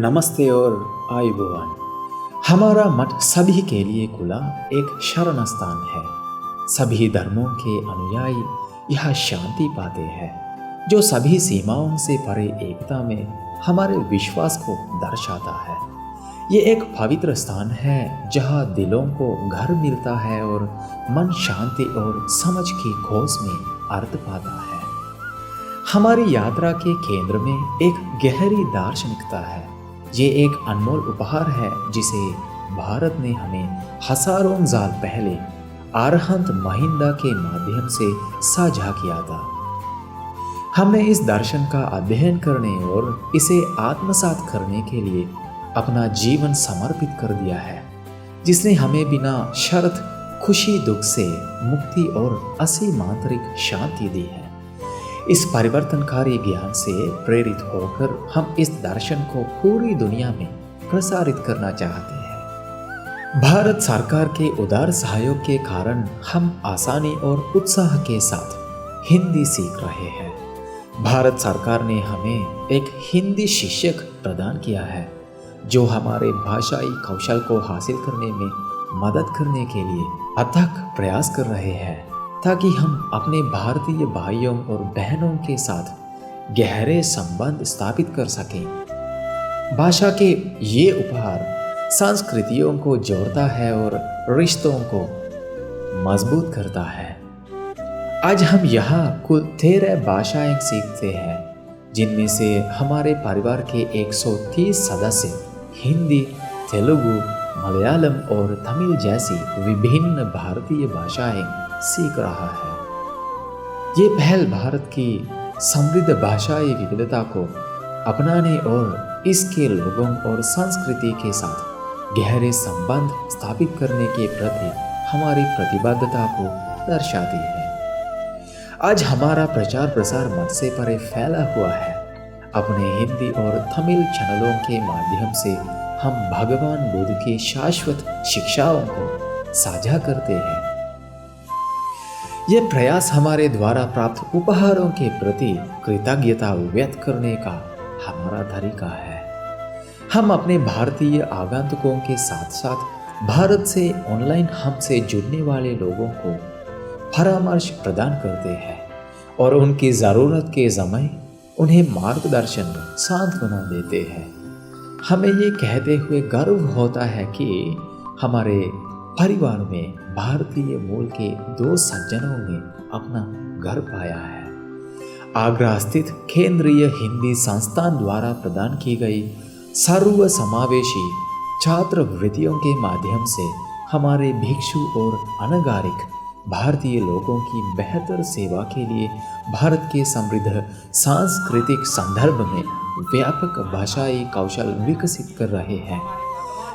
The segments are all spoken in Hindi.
नमस्ते और आयुबोवन। हमारा मठ सभी के लिए खुला एक शरण स्थान है। सभी धर्मों के अनुयायी यह शांति पाते हैं, जो सभी सीमाओं से परे एकता में हमारे विश्वास को दर्शाता है। ये एक पवित्र स्थान है जहाँ दिलों को घर मिलता है और मन शांति और समझ की खोज में अर्थ पाता है। हमारी यात्रा के केंद्र में एक गहरी दार्शनिकता है। ये एक अनमोल उपहार है जिसे भारत ने हमें हजारों साल पहले अरहंत महिंदा के माध्यम से साझा किया था। हमने इस दर्शन का अध्ययन करने और इसे आत्मसात करने के लिए अपना जीवन समर्पित कर दिया है, जिसने हमें बिना शर्त खुशी दुख से मुक्ति और असीम आंतरिक शांति दी है। इस परिवर्तनकारी ज्ञान से प्रेरित होकर हम इस दर्शन को पूरी दुनिया में प्रसारित करना चाहते हैं। भारत सरकार के उदार सहयोग के कारण हम आसानी और उत्साह के साथ हिंदी सीख रहे हैं। भारत सरकार ने हमें एक हिंदी शिक्षक प्रदान किया है, जो हमारे भाषाई कौशल को हासिल करने में मदद करने के लिए अथक प्रयास कर रहे हैं, ताकि हम अपने भारतीय भाइयों और बहनों के साथ गहरे संबंध स्थापित कर सकें। भाषा के ये उपहार संस्कृतियों को जोड़ता है और रिश्तों को मजबूत करता है। आज हम यहाँ कुल 13 भाषाएं सीखते हैं, जिनमें से हमारे परिवार के 130 सदस्य हिंदी, तेलुगु, मलयालम और तमिल जैसी विभिन्न भारतीय भाषाएं सीख रहा है। ये पहल भारत की समृद्ध भाषाई विविधता को अपनाने और इसके लोगों और संस्कृति के साथ गहरे संबंध स्थापित करने के प्रति हमारी प्रतिबद्धता को दर्शाती है। आज हमारा प्रचार प्रसार मत से परे फैला हुआ है। अपने हिंदी और तमिल चैनलों के माध्यम से हम भगवान बुद्ध की शाश्वत शिक्षाओं को साझा करते हैं। यह प्रयास हमारे द्वारा प्राप्त उपहारों के प्रति कृतज्ञता व्यक्त करने का हमारा तरीका है। हम अपने भारतीय आगंतुकों के साथ साथ भारत से ऑनलाइन हमसे जुड़ने वाले लोगों को परामर्श प्रदान करते हैं और उनकी ज़रूरत के समय उन्हें मार्गदर्शन सांत्वना देते हैं। हमें ये कहते हुए गर्व होता है कि हमारे परिवार में भारतीय मूल के 2 सज्जनों ने अपना घर पाया है। आगरा स्थित केंद्रीय हिंदी संस्थान द्वारा प्रदान की गई सर्व समावेशी छात्रवृत्तियों के माध्यम से हमारे भिक्षु और अनागरिक भारतीय लोगों की बेहतर सेवा के लिए भारत के समृद्ध सांस्कृतिक संदर्भ में व्यापक भाषाई कौशल विकसित कर रहे हैं।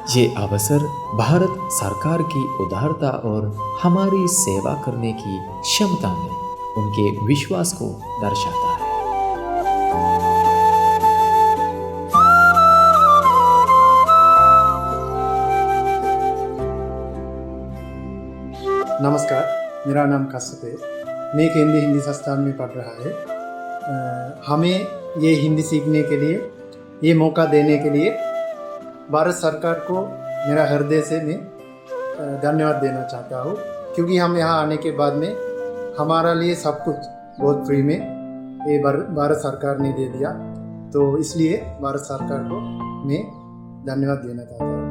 ये अवसर भारत सरकार की उदारता और हमारी सेवा करने की क्षमता में उनके विश्वास को दर्शाता है। नमस्कार, मेरा नाम कश्यप है। मैं केंद्रीय हिंदी संस्थान में पढ़ रहा है। हमें ये हिंदी सीखने के लिए, ये मौका देने के लिए भारत सरकार को मेरा हृदय से मैं धन्यवाद देना चाहता हूँ, क्योंकि हम यहाँ आने के बाद में हमारा लिए सब कुछ बहुत फ्री में ये भारत सरकार ने दे दिया। तो इसलिए भारत सरकार को मैं धन्यवाद देना चाहता हूँ।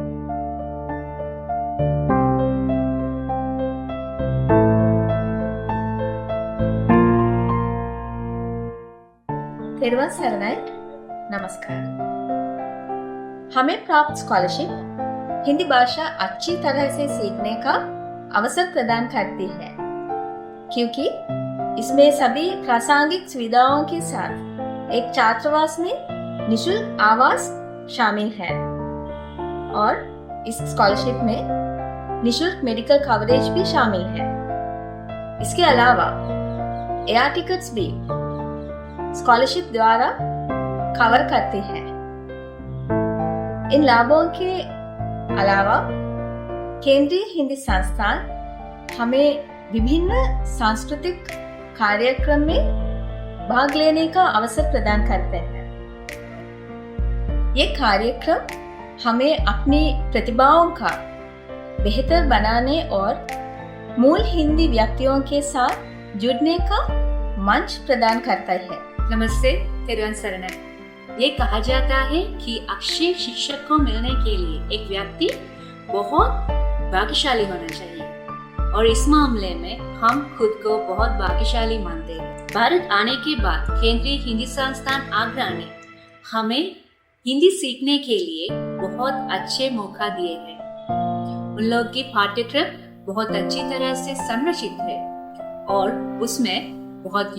तेरवा सरनाई, नमस्कार। हमें प्राप्त स्कॉलरशिप हिंदी भाषा अच्छी तरह से सीखने का अवसर प्रदान करती है, क्योंकि इसमें सभी प्रासंगिक सुविधाओं के साथ एक छात्रावास में निःशुल्क आवास शामिल है और इस स्कॉलरशिप में निःशुल्क मेडिकल कवरेज भी शामिल है। इसके अलावा एयर टिकट्स भी स्कॉलरशिप द्वारा कवर करते हैं। इन लाभों के अलावा केंद्रीय हिंदी संस्थान हमें विभिन्न सांस्कृतिक कार्यक्रम में भाग लेने का अवसर प्रदान करते हैं। ये कार्यक्रम हमें अपनी प्रतिभाओं का बेहतर बनाने और मूल हिंदी व्यक्तियों के साथ जुड़ने का मंच प्रदान करता है। नमस्ते, तेरुवन शरणम। ये कहा जाता है कि अच्छे शिक्षक को मिलने के लिए एक व्यक्ति बहुत भाग्यशाली होना चाहिए, और इस मामले में हम खुद को बहुत भाग्यशाली मानते हैं। भारत आने के बाद केंद्रीय हिंदी संस्थान आगरा ने हमें हिंदी सीखने के लिए बहुत अच्छे मौका दिए हैं। उन लोग की पाठ्यक्रम बहुत अच्छी तरह से संरचित है और उसमें बहुत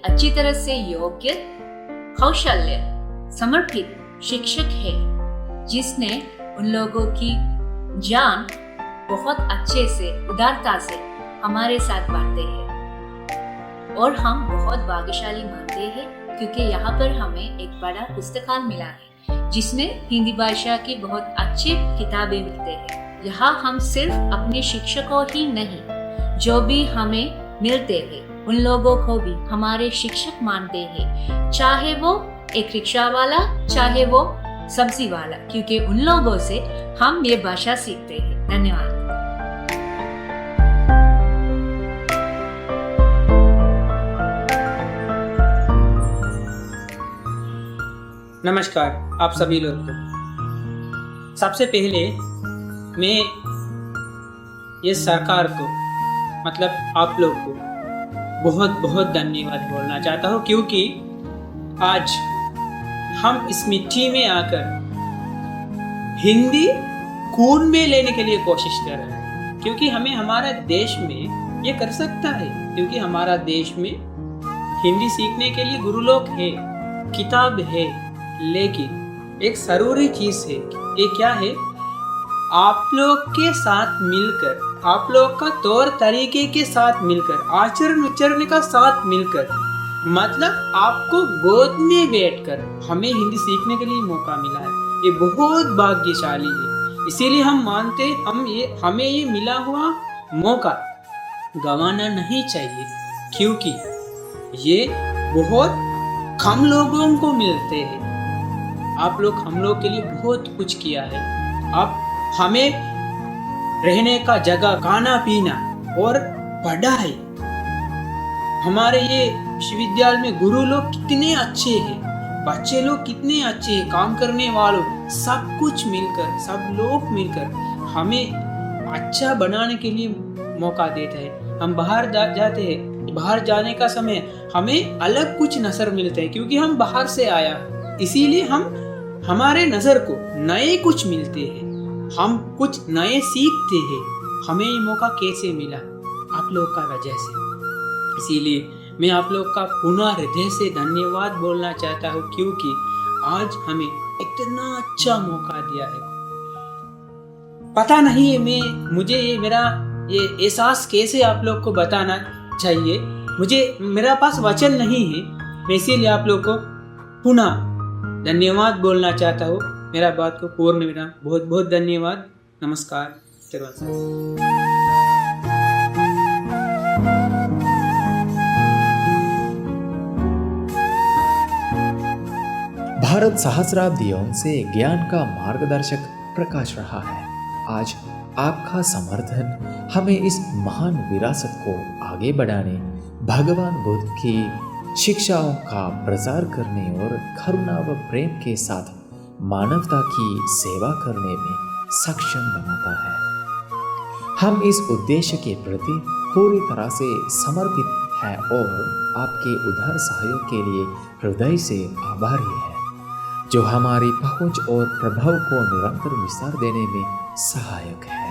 अच्छी तरह से योग्य, कौशल्य समर्पित शिक्षक है, जिसने उन लोगों की जान बहुत अच्छे से, उदारता से हमारे साथ बांटते हैं। और हम बहुत भाग्यशाली मानते हैं क्योंकि यहाँ पर हमें एक बड़ा पुस्तकालय मिला है जिसमें हिंदी भाषा की बहुत अच्छी किताबें मिलते हैं। यहाँ हम सिर्फ अपने शिक्षकों ही नहीं, जो भी हमें मिलते हैं उन लोगों को भी हमारे शिक्षक मानते हैं, चाहे वो एक रिक्शा वाला, चाहे वो सब्जी वाला, क्योंकि उन लोगों से हम ये भाषा सीखते हैं। धन्यवाद। नमस्कार आप सभी लोग को। सबसे पहले मैं ये सरकार को, मतलब आप लोग को बहुत बहुत धन्यवाद बोलना चाहता हूँ, क्योंकि आज हम इस मिट्टी में आकर हिंदी खून में लेने के लिए कोशिश कर रहे हैं, क्योंकि हमें हमारा देश में ये कर सकता है, क्योंकि हमारा देश में हिंदी सीखने के लिए गुरु लोग है, किताब है, लेकिन एक जरूरी चीज है। ये क्या है? आप लोग के साथ मिलकर, आप लोग का तौर तरीके के साथ मिलकर, आचरण विचरण का साथ मिलकर, मतलब आपको गोद में बैठकर हमें हिंदी सीखने के लिए मौका मिला है। ये बहुत भाग्यशाली है। इसीलिए हम मानते हमें ये मिला हुआ मौका गंवाना नहीं चाहिए, क्योंकि ये बहुत कम लोगों को मिलते हैं। आप लोग हम लोग के लिए बहुत कुछ किया है। आप हमें रहने का जगह, खाना पीना और पढ़ाई, हमारे ये विश्वविद्यालय में गुरु लोग कितने अच्छे हैं, बच्चे लोग कितने अच्छे हैं, काम करने वालों, सब कुछ मिलकर, सब लोग मिलकर हमें अच्छा बनाने के लिए मौका देते हैं। हम बाहर जाते हैं, बाहर जाने का समय हमें अलग कुछ नजर मिलते हैं, क्योंकि हम बाहर से आया, इसीलिए हमारे नजर को नए कुछ मिलते हैं, हम कुछ नए सीखते हैं। हमें ये मौका कैसे मिला? आप लोग का वजह से। इसीलिए मैं आप लोग का पुनः हृदय से धन्यवाद बोलना चाहता हूँ, क्योंकि आज हमें इतना अच्छा मौका दिया है। पता नहीं है मुझे मेरा ये एहसास कैसे आप लोग को बताना चाहिए। मेरा पास वचन नहीं है, मैं इसीलिए आप लोग को पुनः धन्यवाद बोलना चाहता हूँ। मेरा बात को पूर्ण विराम। बहुत बहुत धन्यवाद। नमस्कार। भारत सहस्राब्दियों से ज्ञान का मार्गदर्शक प्रकाश रहा है। आज आपका समर्थन हमें इस महान विरासत को आगे बढ़ाने, भगवान बुद्ध की शिक्षाओं का प्रचार करने और करुणा व प्रेम के साथ मानवता की सेवा करने में सक्षम बनाता है। हम इस उद्देश्य के प्रति पूरी तरह से समर्पित हैं और आपके उदार सहयोग के लिए हृदय से आभारी हैं, जो हमारी पहुंच और प्रभाव को निरंतर विस्तार देने में सहायक है।